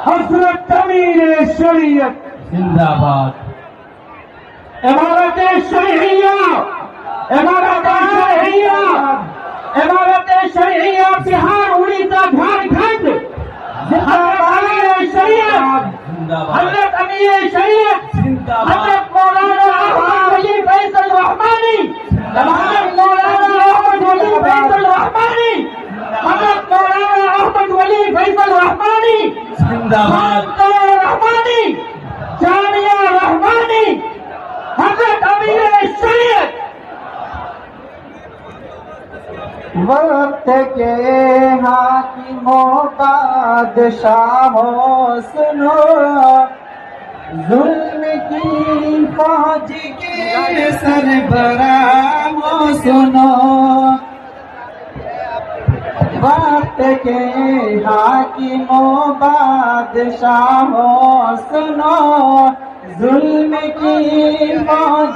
हजरत अमीर शरीयत जिंदाबाद। इमारत शरइया, इमारत शरइया, इमारत शरइया बिहार, उड़ीसा, झारखंड। हजरत अमीर शरीयत, हजरत अमीर शरीयत, हजरत मौलाना अहमद वली फैसल रहमानी, हजरत मौलाना अहमद वली फैसल रहमानी, हजरत मौलाना अहमद वली फैसल रहमानी, जिंदाबाद। रहमानी, जामिया रहमानी, हजरत अमीर शरीयत। वक्त के हाकिमों बादशाहों सुनो, जुल्म की फौज के सरबराहों सुनो। वक्त के हाकिमों बादशाहों सुनो, जुल्म की फौज